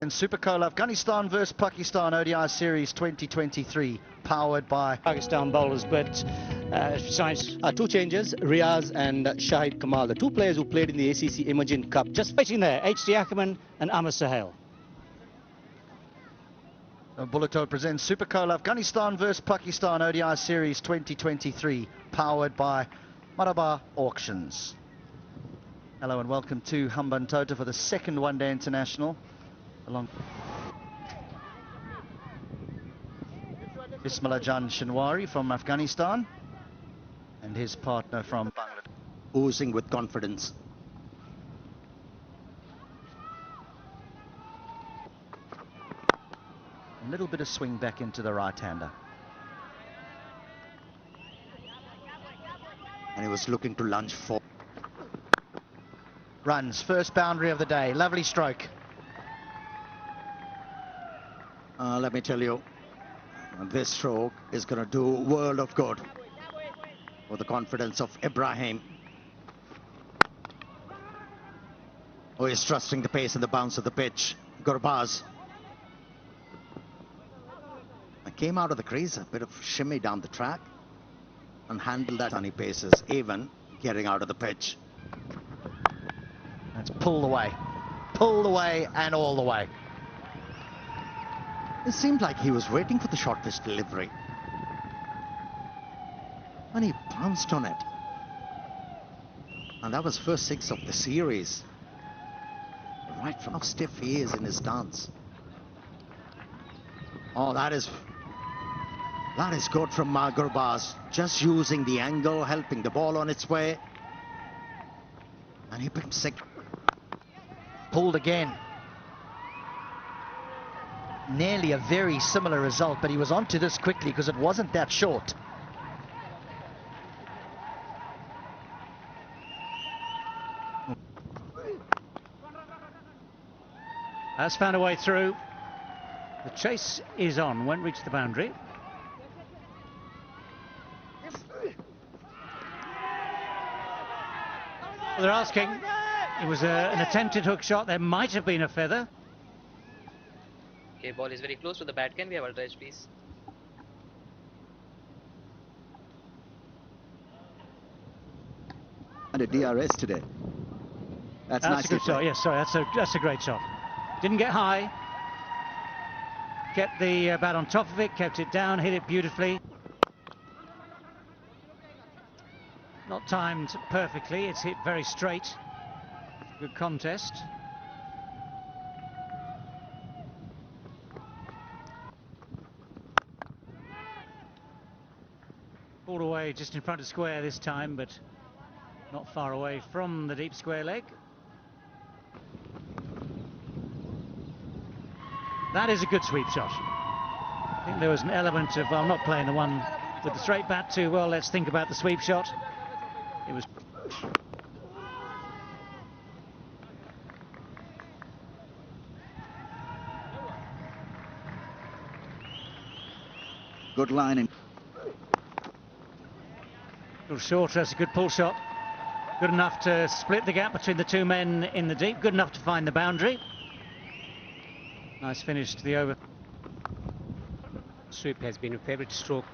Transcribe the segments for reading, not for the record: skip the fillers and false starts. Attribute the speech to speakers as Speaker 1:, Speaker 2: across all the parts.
Speaker 1: In Super Cola, Afghanistan versus Pakistan ODI Series 2023, powered by
Speaker 2: Pakistan bowlers, but besides two changes, Riaz and Shahid Kamal, the two players who played in the ACC Emerging Cup, just fighting there, H.D. Ackerman and Amar Sahel.
Speaker 1: Bulleto presents Super Cola, Afghanistan versus Pakistan ODI Series 2023, powered by Maraba Auctions. Hello and welcome to Hambantota for the second one-day international. Bismillah Jan Shinwari from Afghanistan and his partner from Bangladesh,
Speaker 2: Oozing with confidence.
Speaker 1: a little bit of swing back into the right-hander.
Speaker 2: And he was looking to lunge for.
Speaker 1: Runs, first boundary of the day, lovely stroke.
Speaker 2: Let me tell you, this stroke is going to do a world of good for the confidence of Ibrahim, who is trusting the pace and the bounce of the pitch. Gurbaz came out of the crease, a bit of shimmy down the track, and handled that sunny paces, even getting out of the pitch.
Speaker 1: That's pulled away and all the way.
Speaker 2: It seemed like he was waiting for the short pitch delivery, and he pounced on it. And that was first six of the series. Right from how stiff he is in his stance. Oh, that is good from Gurbaz. Just using the angle, helping the ball on its way. And he picked sick.
Speaker 1: Pulled again. Nearly a very similar result, but he was onto this quickly because it wasn't that short.
Speaker 3: Has found a way through. The chase is on, won't reach the boundary. Well, they're asking. It was an attempted hook shot. There might have been a feather.
Speaker 4: Okay, ball is very close to the bat. Can we have ultra edge, please?
Speaker 2: And a DRS today. That's
Speaker 3: a good shot. Yes, sorry, that's a great shot. Didn't get high. Kept the bat on top of it, kept it down, hit it beautifully. Not timed perfectly. It's hit very straight. Good contest. Pulled away just in front of square this time, but not far away from the deep square leg. That is a good sweep shot. I think there was an element of, well, I'm not playing the one with the straight bat too well. Let's think about the sweep shot. It was.
Speaker 2: Good lining.
Speaker 3: A little shorter, that's a good pull shot. Good enough to split the gap between the two men in the deep. Good enough to find the boundary. Nice finish to the over.
Speaker 5: Sweep has been a favourite stroke,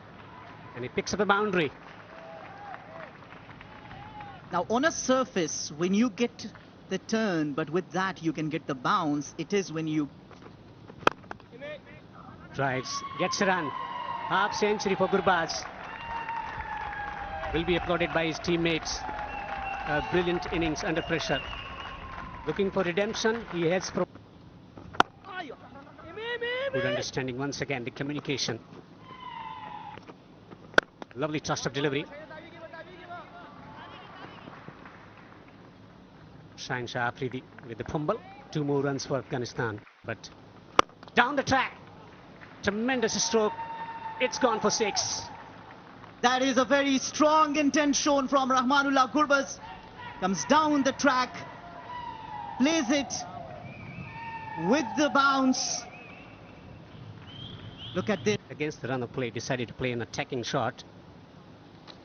Speaker 5: and he picks up a boundary.
Speaker 6: Now on a surface, when you get the turn, but with that you can get the bounce, it is when you
Speaker 5: Drives, gets a run. Half century for Gurbaz. Will be applauded by his teammates. A brilliant innings under pressure. Looking for redemption, he has good understanding once again, the communication. Lovely tossed up delivery. Shine Shah Afridi with the fumble. 2 more runs for Afghanistan. But down the track, tremendous stroke. It's gone for 6.
Speaker 6: that is a very strong intent shown from Rahmanullah Gurbaz. Comes down the track, plays it with the bounce. Look at this.
Speaker 5: Against the run of play, decided to play an attacking shot.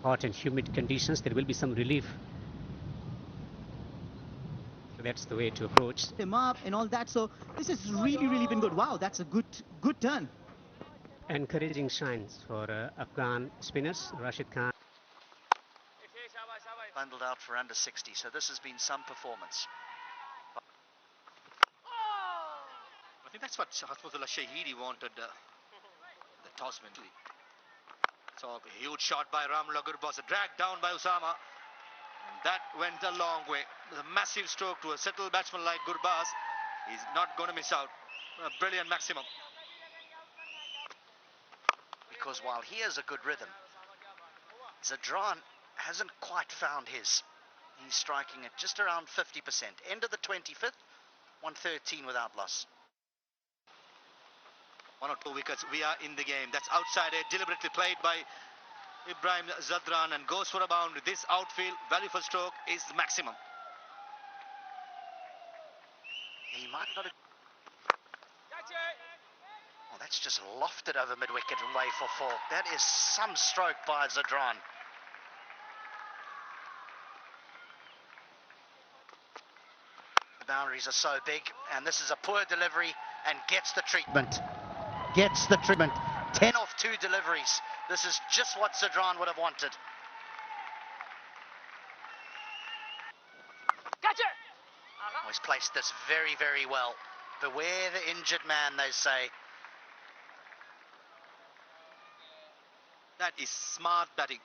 Speaker 5: Hot and humid conditions, there will be some relief That's the way to approach.
Speaker 6: Him up and all that. So this has really been good. Wow, that's a good turn.
Speaker 5: Encouraging shines for Afghan spinners. Rashid Khan.
Speaker 1: Bundled out for under 60, so this has been some performance.
Speaker 7: I think that's what Hasmutullah Shahidi wanted, the toss mentally. So a huge shot by Rahmanullah Gurbaz, a drag down by Usama. And that went a long way. A massive stroke to a settled batsman like Gurbaz. He's not going to miss out. A brilliant maximum.
Speaker 1: Because while he has a good rhythm, Zadran hasn't quite found his. He's striking at just around 50%. End of the 25th, 113 without loss.
Speaker 7: 1 or 2 wickets, we are in the game. That's outside edge, deliberately played by Ibrahim Zadran and goes for a boundary. This outfield value for stroke is maximum.
Speaker 1: He might not have... Oh, that's just lofted over mid-wicket and way for 4. That is some stroke by Zadran. The boundaries are so big, and this is a poor delivery and gets the treatment. Gets the treatment. 10 off 2 deliveries. This is just what Zadran would have wanted. Oh, he's placed this very well. Beware the injured man, they say.
Speaker 7: That is smart batting.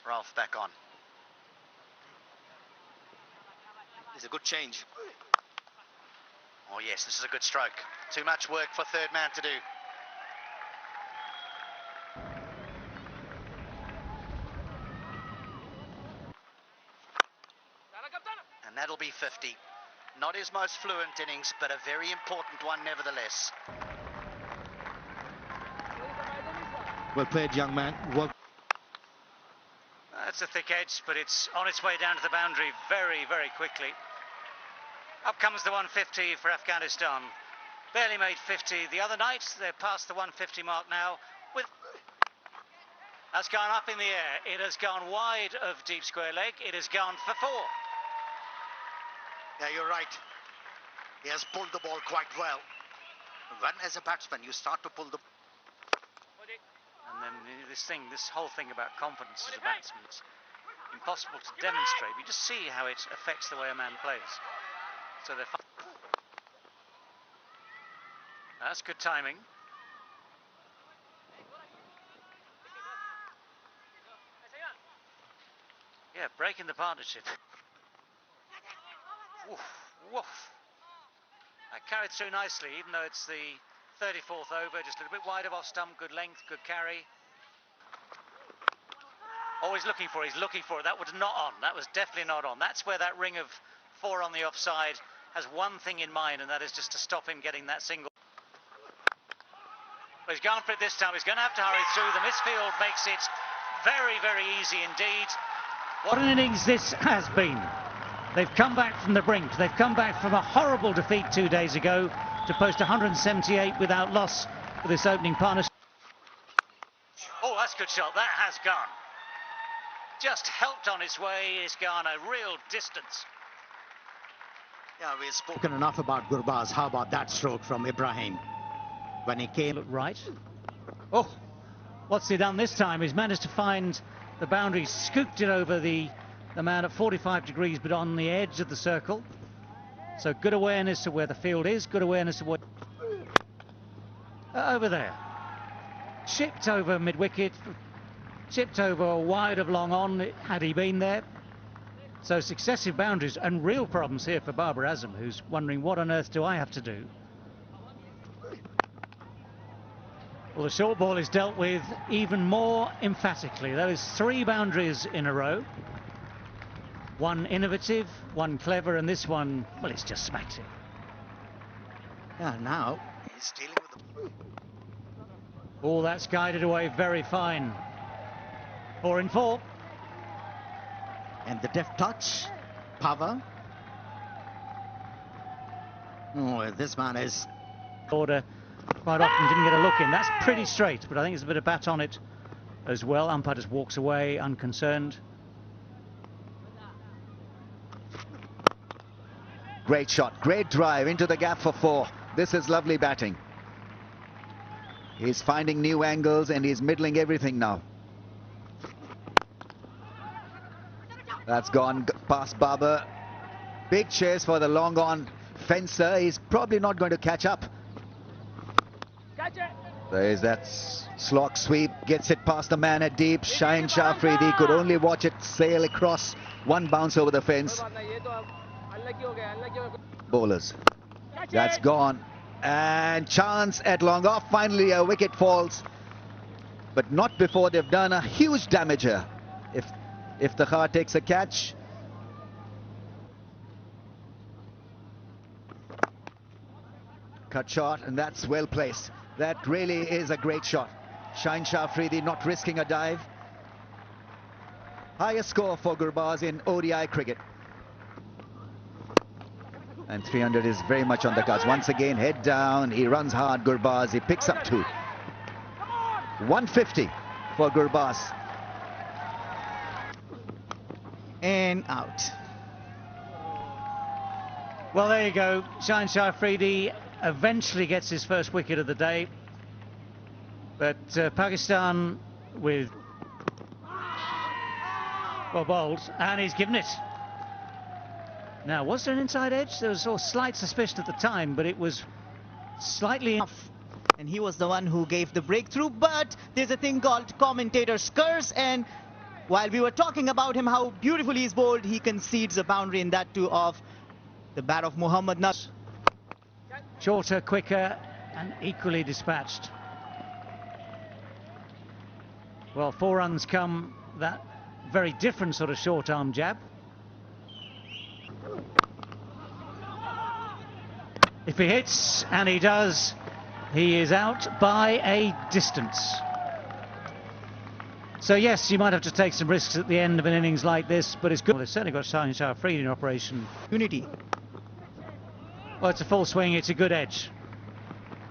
Speaker 1: Ralph back on.
Speaker 7: It's a good change.
Speaker 1: Oh yes, this is a good stroke. Too much work for third man to do. And that'll be 50. Not his most fluent innings, but a very important one nevertheless.
Speaker 6: Well played, young man. Well.
Speaker 3: That's a thick edge, but it's on its way down to the boundary very quickly. Up comes the 150 for Afghanistan. Barely made 50 the other night. They're past the 150 mark now. That's gone up in the air. It has gone wide of deep square leg. It has gone for 4.
Speaker 7: Yeah, you're right. He has pulled the ball quite well. When as a batsman you start to pull the...
Speaker 3: And then this whole thing about confidence as a batsman, it's impossible to demonstrate. You just see how it affects the way a man plays. So they're... That's good timing. Yeah, breaking the partnership. Woof, woof. That carried through nicely, even though it's the 34th over, just a little bit wide of off stump, good length, good carry. Oh, he's looking for it, That was not on, that was definitely not on. That's where that ring of 4 on the offside has one thing in mind, and that is just to stop him getting that single. But he's gone for it this time, he's going to have to hurry through. The misfield makes it very easy indeed. What an innings this has been. They've come back from the brink. They've come back from a horrible defeat 2 days ago to post 178 without loss for this opening partnership. Oh, that's a good shot. That has gone. Just helped on its way. It's gone a real distance.
Speaker 6: Yeah, we've spoken enough about Gurbaz. How about that stroke from Ibrahim? When he came...
Speaker 3: Right. Oh, what's he done this time? He's managed to find the boundary, scooped it over the man at 45 degrees, but on the edge of the circle. So good awareness of where the field is, good awareness of what... over there. Chipped over mid-wicket, chipped over wide of long on, had he been there. So successive boundaries and real problems here for Babar Azam, who's wondering what on earth do I have to do. Well, the short ball is dealt with even more emphatically. There is 3 boundaries in a row. One innovative, one clever, and this one, well, it's just smacked it.
Speaker 6: Yeah, now...
Speaker 7: He's dealing with the...
Speaker 3: Oh, that's guided away very fine. 4 in 4.
Speaker 6: And the deft touch, power. Oh, this man is...
Speaker 3: Order quite often didn't get a look in. That's pretty straight, but I think there's a bit of bat on it as well. Umpire just walks away, unconcerned.
Speaker 8: Great shot, great drive into the gap for 4. This is lovely batting. He's finding new angles and he's middling everything now. That's gone past Babar. Big chase for the long on fencer. He's probably not going to catch up. There's that slog sweep, gets it past the man at deep. Shaheen Shah Afridi could only watch it sail across, one bounce over the fence. Bowlers, that's gone, and chance at long off. Finally a wicket falls, but not before they've done a huge damage here. If the Shah takes a catch, cut shot, and that's well placed. That really is a great shot. Shaheen Shah Afridi not risking a dive. Highest score for Gurbaz in ODI cricket. And 300 is very much on the cards. Once again, head down, he runs hard, Gurbaz. He picks up 2. 150 for Gurbaz.
Speaker 6: And out.
Speaker 3: Well, there you go. Shaheen Shah Afridi eventually gets his first wicket of the day, but Pakistan with bowled, and he's given it. Now, was there an inside edge? There was a slight suspicion at the time, but it was slightly off.
Speaker 6: And he was the one who gave the breakthrough, but there's a thing called commentator's curse, and while we were talking about him, how beautifully he's bowled, he concedes a boundary, and that too off the bat of Mohammad Nas.
Speaker 3: Shorter, quicker, and equally dispatched. Well, 4 runs come that very different sort of short arm jab. If he hits, and he does, he is out by a distance. So yes, you might have to take some risks at the end of an innings like this, but it's good. Well, they've certainly got Shaheen Shah Afridi in operation.
Speaker 6: Unity.
Speaker 3: Well, it's a full swing, it's a good edge.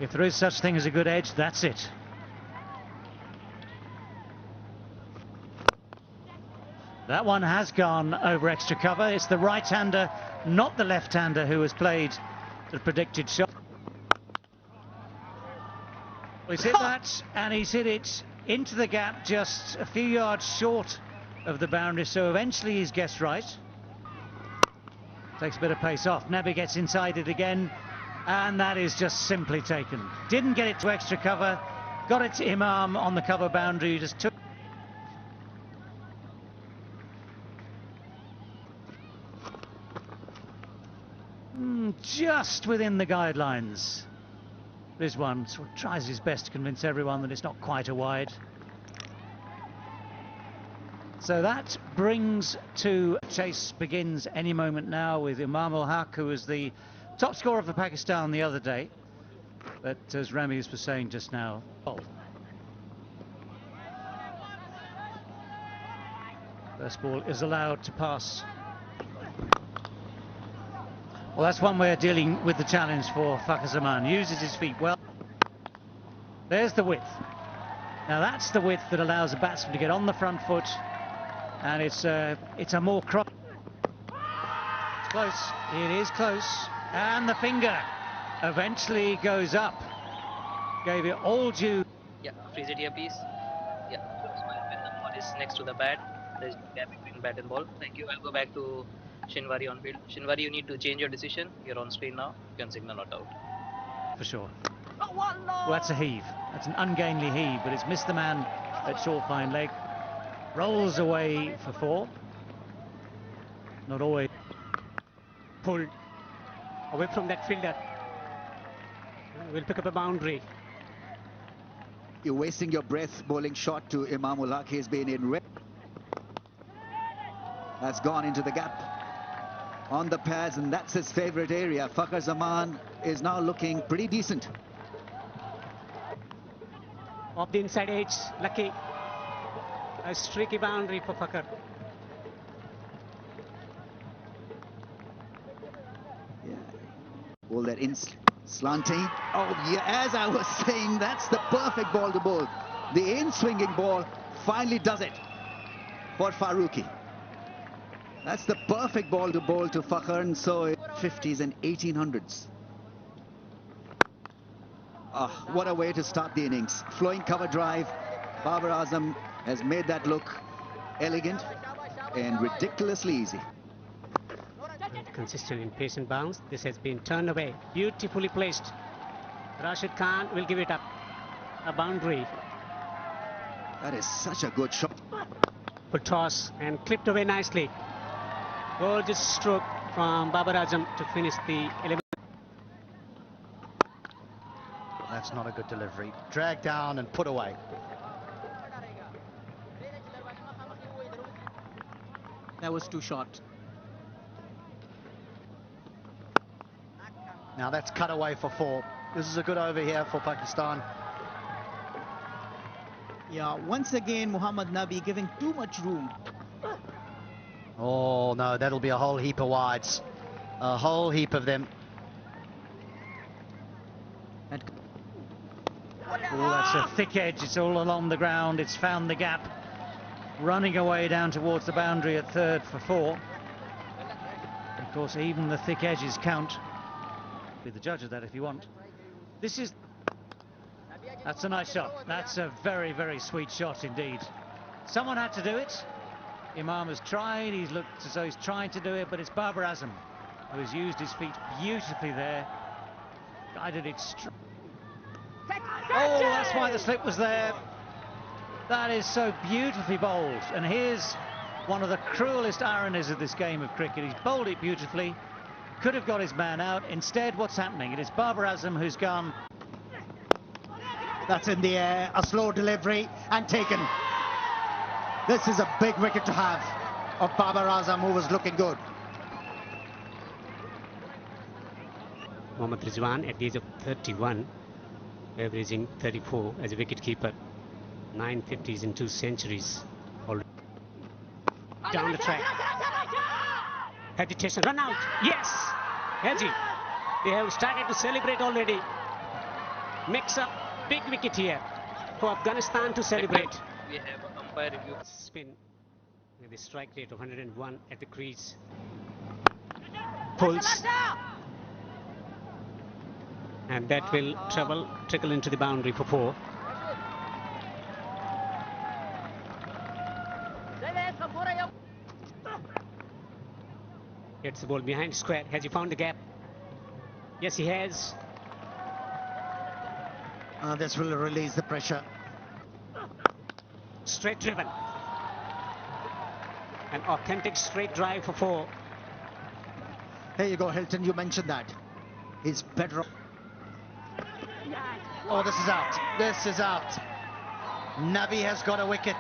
Speaker 3: If there is such thing as a good edge, that's it. That one has gone over extra cover. It's the right-hander, not the left-hander, who has played the predicted shot. Well, he's hit that, and he's hit it into the gap just a few yards short of the boundary, so eventually he's guessed right. Takes a bit of pace off. Nabi gets inside it again, and that is just simply taken. Didn't get it to extra cover, got it to Imam on the cover boundary, just took. Just within the guidelines. Rizwan sort of tries his best to convince everyone that it's not quite a wide. So that brings to chase begins any moment now with Imam ul Haq, who was the top scorer for Pakistan the other day. But as Ramiz was saying just now, first ball is allowed to pass. Well, that's one way of dealing with the challenge for Fakhar Zaman. Uses his feet well. There's the width. Now that's the width that allows a batsman to get on the front foot, and it's a more cross. It's close. It is close, and the finger eventually goes up. Gave it all due.
Speaker 4: Yeah, freeze it here, please. Yeah, when the ball is next to the bat, there's a gap between bat and ball. Thank you. I'll go back to Shinwari on field. Shinwari, you need to change your decision. You're on screen now. You can signal not out.
Speaker 3: For sure. Well, that's a heave. That's an ungainly heave, but it's missed the man at short fine leg. Rolls away for 4. Not always.
Speaker 5: Pulled away from that fielder. We'll pick up a boundary.
Speaker 8: You're wasting your breath bowling shot to Imam ul Haq. He's been in red. That's gone into the gap on the pads, and that's his favorite area. Fakhar Zaman is now looking pretty decent.
Speaker 5: Off the inside edge, lucky. A streaky boundary for Fakhar.
Speaker 8: Yeah. Ball that in slanting. Oh yeah, as I was saying, that's the perfect ball to bowl. The in-swinging ball finally does it for Farooqi. That's the perfect ball to bowl to Fakhar, and so 1950s and 1800s. What a way to start the innings. Flowing cover drive. Babar Azam has made that look elegant and ridiculously easy.
Speaker 5: Consistent in pace and bounce. This has been turned away. Beautifully placed. Rashid Khan will give it up. A boundary.
Speaker 8: That is such a good shot.
Speaker 5: Good toss and clipped away nicely. Gorgeous stroke from Babar Azam to finish the 11th.
Speaker 1: That's not a good delivery. Dragged down and put away.
Speaker 6: That was too short.
Speaker 1: Now that's cut away for 4. This is a good over here for Pakistan.
Speaker 6: Yeah, once again, Mohammad Nabi giving too much room.
Speaker 1: Oh no, that'll be a whole heap of wides. A whole heap of them.
Speaker 3: Oh, that's a thick edge. It's all along the ground. It's found the gap. Running away down towards the boundary at third for 4. Of course, even the thick edges count. Be the judge of that if you want. That's a nice shot. That's a very, very sweet shot indeed. Someone had to do it. Imam has tried. He's looked as though he's trying to do it, but it's Babar Azam who has used his feet beautifully there. Guided it straight. Oh, that's why the slip was there. That is so beautifully bowled. And here's one of the cruelest ironies of this game of cricket. He's bowled it beautifully. Could have got his man out. Instead, what's happening? It is Babar Azam who's gone.
Speaker 9: That's in the air, a slow delivery and taken. This is a big wicket to have of Babar Azam, who was looking good.
Speaker 5: Mohammad Rizwan at the age of 31, averaging 34 as a wicketkeeper. 9 50s and 2 centuries already. Down the track. Hesitation, run out. Yes! Haji. They have started to celebrate already. Makes up big wicket here for Afghanistan to celebrate.
Speaker 4: We have umpire review.
Speaker 5: Spin with a strike rate of 101 at the crease. Pulls. And that will trickle into the boundary for 4. Gets the ball behind square. Has he found the gap? Yes, he has.
Speaker 9: This will release the pressure.
Speaker 5: Straight driven. An authentic straight drive for 4.
Speaker 9: There you go, Hilton, you mentioned that. He's better off.
Speaker 1: Oh, this is out. This is out. Nabi has got a wicket.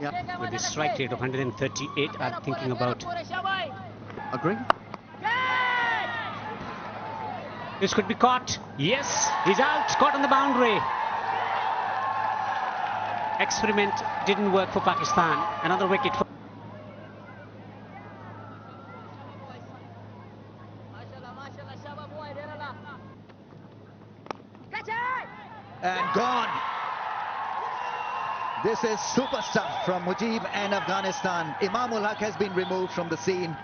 Speaker 9: Yeah.
Speaker 5: With the strike rate of 138, I'm thinking about.
Speaker 9: Agree?
Speaker 5: This could be caught. Yes, he's out. Caught on the boundary. Experiment didn't work for Pakistan. Another wicket for.
Speaker 8: And gone. This is super stuff from Mujib and Afghanistan. Imamul Haq has been removed from the scene,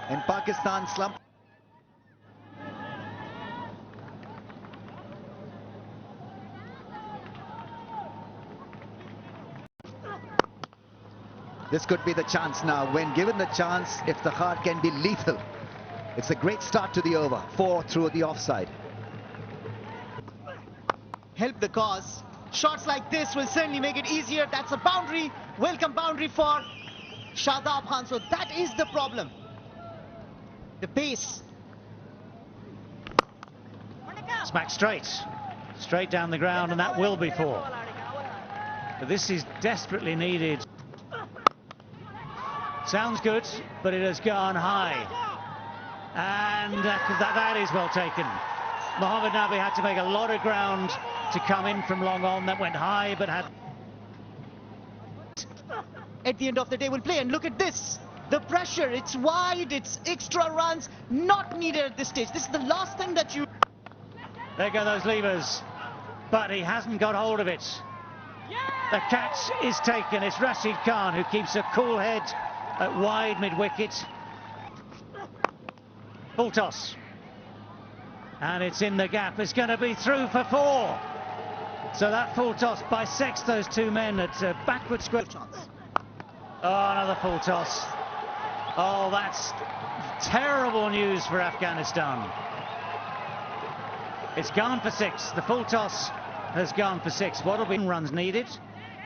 Speaker 8: and Pakistan slump. This could be the chance now. When given the chance, Iftikhar can be lethal. It's a great start to the over. 4 through the offside.
Speaker 6: Help the cause. Shots like this will certainly make it easier. That's a boundary. Welcome boundary for Shadab Khan. So that is the problem. The pace.
Speaker 3: Smack straight. Straight down the ground, and that will be 4. But this is desperately needed. Sounds good, but it has gone high. And that is well taken. Mohammad Nabi had to make a lot of ground to come in from long on. That went high, but had...
Speaker 6: At the end of the day, we'll play. And look at this. The pressure. It's wide. It's extra runs. Not needed at this stage. This is the last thing that you...
Speaker 3: There go those levers. But he hasn't got hold of it. The catch is taken. It's Rashid Khan who keeps a cool head at wide mid-wicket. Full toss. And it's in the gap. It's going to be through for 4. So that full toss bisects those two men at backward square. Oh, another full toss. Oh, that's terrible news for Afghanistan. It's gone for 6. The full toss has gone for 6. What'll be runs needed?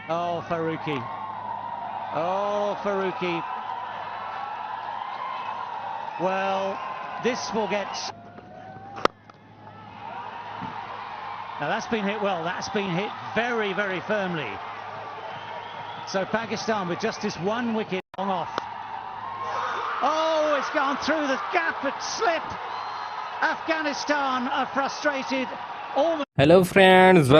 Speaker 3: Oh, Faruqi. Oh, Faruqi. Well, this will get... Now that's been hit well. That's been hit very, very firmly. So Pakistan with just this 1 wicket long off. Oh, it's gone through the gap at slip. Afghanistan are frustrated.
Speaker 10: Hello friends.